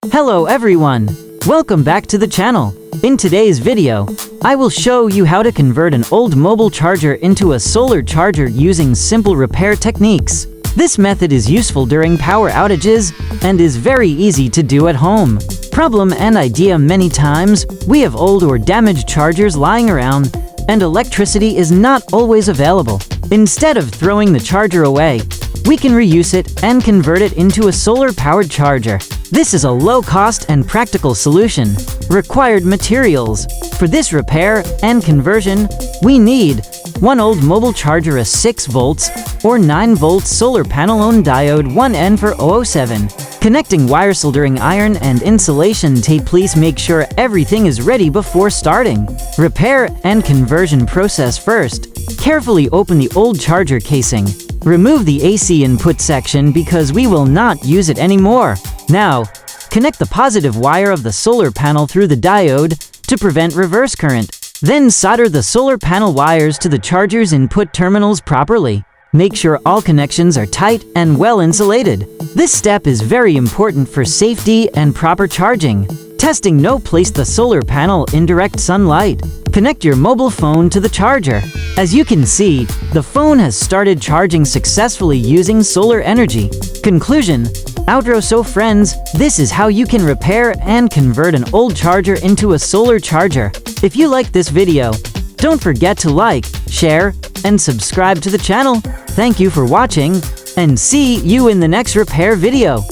Hello everyone! Welcome back to the channel. In today's video, I will show you how to convert an old mobile charger into a solar charger using simple repair techniques. This method is useful during power outages and is very easy to do at home. Problem and idea: many times, we have old or damaged chargers lying around and electricity is not always available. Instead of throwing the charger away, we can reuse it and convert it into a solar-powered charger. This is a low-cost and practical solution. Required materials: for this repair and conversion, we need one old mobile charger, a 6 volts or 9 volts solar panel-on diode, 1N for 007. Connecting wire, soldering iron, and insulation tape. Please make sure everything is ready before starting. Repair and conversion process: first, carefully open the old charger casing. Remove the AC input section because we will not use it anymore. Now, connect the positive wire of the solar panel through the diode to prevent reverse current. Then solder the solar panel wires to the charger's input terminals properly. Make sure all connections are tight and well insulated. This step is very important for safety and proper charging. Testing: no, place the solar panel in direct sunlight. Connect your mobile phone to the charger. As you can see, the phone has started charging successfully using solar energy. Conclusion: outro. So friends, this is how you can repair and convert an old charger into a solar charger. If you like this video, don't forget to like, share, and subscribe to the channel. Thank you for watching, and see you in the next repair video.